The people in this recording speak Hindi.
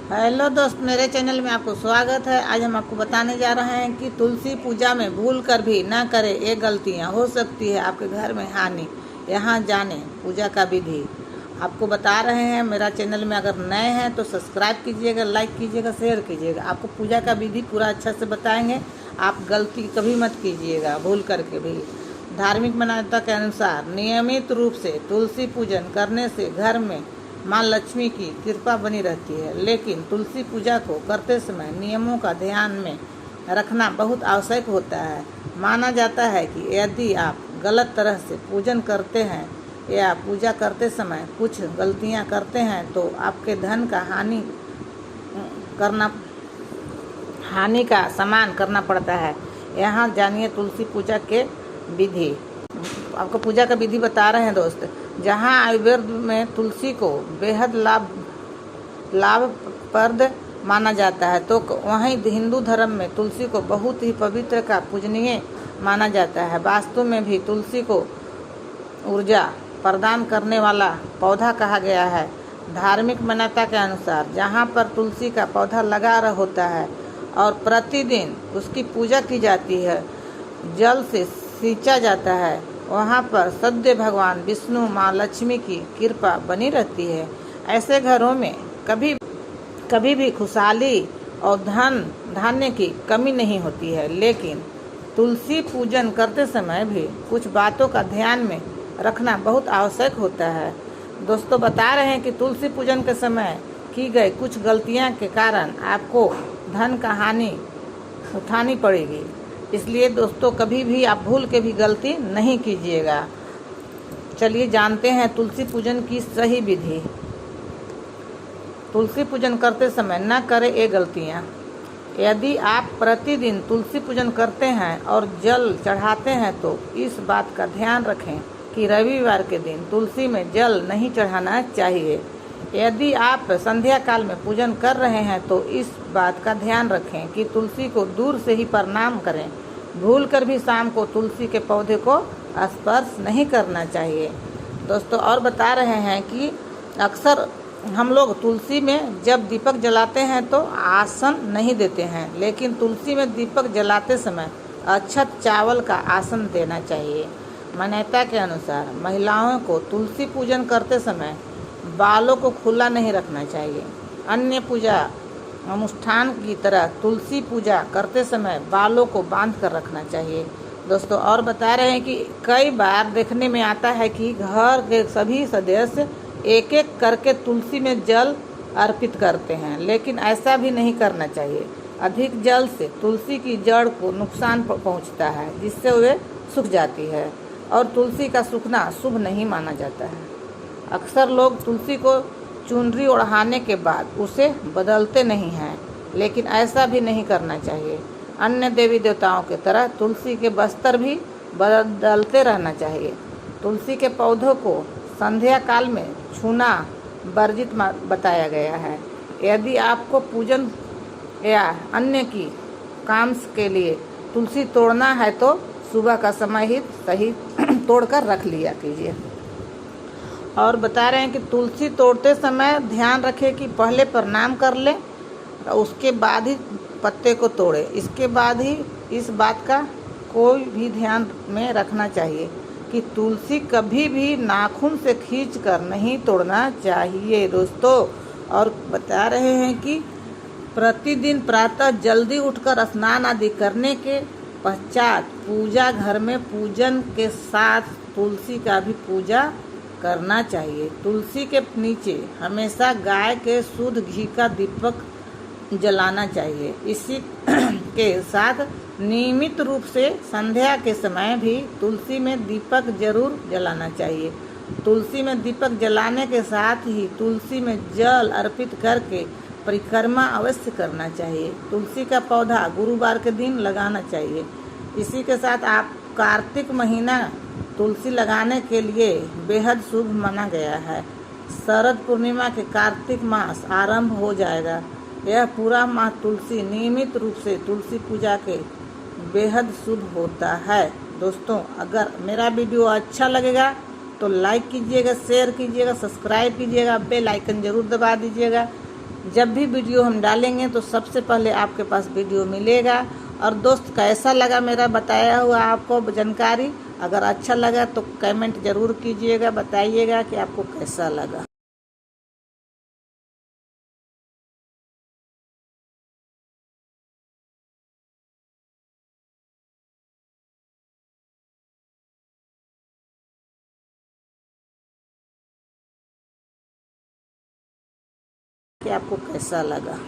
हेलो दोस्त, मेरे चैनल में आपको स्वागत है। आज हम आपको बताने जा रहे हैं कि तुलसी पूजा में भूल कर भी ना करें। ये गलतियां हो सकती है आपके घर में हानि। यहाँ जाने पूजा का विधि आपको बता रहे हैं। मेरा चैनल में अगर नए हैं तो सब्सक्राइब कीजिएगा, लाइक कीजिएगा, शेयर कीजिएगा। आपको पूजा का विधि पूरा अच्छा से बताएंगे। आप गलती कभी मत कीजिएगा भूल करके भी। धार्मिक मान्यता के अनुसार नियमित रूप से तुलसी पूजन करने से घर में माँ लक्ष्मी की कृपा बनी रहती है। लेकिन तुलसी पूजा को करते समय नियमों का ध्यान में रखना बहुत आवश्यक होता है। माना जाता है कि यदि आप गलत तरह से पूजन करते हैं या पूजा करते समय कुछ गलतियां करते हैं तो आपके धन का हानि का सामना करना पड़ता है। यहाँ जानिए तुलसी पूजा के विधि। आपको पूजा का विधि बता रहे हैं दोस्त। जहाँ आयुर्वेद में तुलसी को बेहद लाभप्रद माना जाता है तो वहीं हिंदू धर्म में तुलसी को बहुत ही पवित्र का पूजनीय माना जाता है। वास्तु में भी तुलसी को ऊर्जा प्रदान करने वाला पौधा कहा गया है। धार्मिक मान्यता के अनुसार जहाँ पर तुलसी का पौधा लगा होता है और प्रतिदिन उसकी पूजा की जाती है, जल से सींचा जाता है, वहाँ पर सद्य भगवान विष्णु माँ लक्ष्मी की कृपा बनी रहती है। ऐसे घरों में कभी भी खुशहाली और धन धान्य की कमी नहीं होती है। लेकिन तुलसी पूजन करते समय भी कुछ बातों का ध्यान में रखना बहुत आवश्यक होता है। दोस्तों बता रहे हैं कि तुलसी पूजन के समय की गई कुछ गलतियां के कारण आपको धन का हानि उठानी पड़ेगी। इसलिए दोस्तों कभी भी आप भूल के भी गलती नहीं कीजिएगा। चलिए जानते हैं तुलसी पूजन की सही विधि। तुलसी पूजन करते समय न करें ये गलतियाँ। यदि आप प्रतिदिन तुलसी पूजन करते हैं और जल चढ़ाते हैं तो इस बात का ध्यान रखें कि रविवार के दिन तुलसी में जल नहीं चढ़ाना चाहिए। यदि आप संध्या काल में पूजन कर रहे हैं तो इस बात का ध्यान रखें कि तुलसी को दूर से ही प्रणाम करें। भूल कर भी शाम को तुलसी के पौधे को स्पर्श नहीं करना चाहिए। दोस्तों और बता रहे हैं कि अक्सर हम लोग तुलसी में जब दीपक जलाते हैं तो आसन नहीं देते हैं, लेकिन तुलसी में दीपक जलाते समय अक्षत चावल का आसन देना चाहिए। मान्यता के अनुसार महिलाओं को तुलसी पूजन करते समय बालों को खुला नहीं रखना चाहिए। अन्य पूजा अनुष्ठान की तरह तुलसी पूजा करते समय बालों को बांध कर रखना चाहिए। दोस्तों और बता रहे हैं कि कई बार देखने में आता है कि घर के सभी सदस्य एक एक करके तुलसी में जल अर्पित करते हैं, लेकिन ऐसा भी नहीं करना चाहिए। अधिक जल से तुलसी की जड़ को नुकसान पहुंचता है, जिससे वे सूख जाती है और तुलसी का सूखना शुभ नहीं माना जाता है। अक्सर लोग तुलसी को चुनरी ओढ़ाने के बाद उसे बदलते नहीं हैं, लेकिन ऐसा भी नहीं करना चाहिए। अन्य देवी देवताओं की तरह तुलसी के बस्तर भी बदलते रहना चाहिए। तुलसी के पौधों को संध्या काल में छूना वर्जित बताया गया है। यदि आपको पूजन या अन्य की काम के लिए तुलसी तोड़ना है तो सुबह का समय ही सही तोड़कर रख लिया कीजिए। और बता रहे हैं कि तुलसी तोड़ते समय ध्यान रखें कि पहले प्रणाम कर ले, उसके बाद ही पत्ते को तोड़े। इसके बाद ही इस बात का कोई भी ध्यान में रखना चाहिए कि तुलसी कभी भी नाखून से खींचकर नहीं तोड़ना चाहिए दोस्तों। और बता रहे हैं कि प्रतिदिन प्रातः जल्दी उठकर स्नान आदि करने के पश्चात पूजा घर में पूजन के साथ तुलसी का भी पूजा करना चाहिए। तुलसी के नीचे हमेशा गाय के शुद्ध घी का दीपक जलाना चाहिए। इसी के साथ नियमित रूप से संध्या के समय भी तुलसी में दीपक जरूर जलाना चाहिए। तुलसी में दीपक जलाने के साथ ही तुलसी में जल अर्पित करके परिक्रमा अवश्य करना चाहिए। तुलसी का पौधा गुरुवार के दिन लगाना चाहिए। इसी के साथ आप कार्तिक महीना तुलसी लगाने के लिए बेहद शुभ माना गया है। शरद पूर्णिमा के कार्तिक मास आरंभ हो जाएगा। यह पूरा माह तुलसी नियमित रूप से तुलसी पूजा के बेहद शुभ होता है। दोस्तों अगर मेरा वीडियो अच्छा लगेगा तो लाइक कीजिएगा, शेयर कीजिएगा, सब्सक्राइब कीजिएगा, बेल आइकन जरूर दबा दीजिएगा। जब भी वीडियो हम डालेंगे तो सबसे पहले आपके पास वीडियो मिलेगा। और दोस्त, कैसा लगा मेरा बताया हुआ आपको जानकारी? अगर अच्छा लगा तो कमेंट ज़रूर कीजिएगा, बताइएगा कि आपको कैसा लगा। कि आपको कैसा लगा।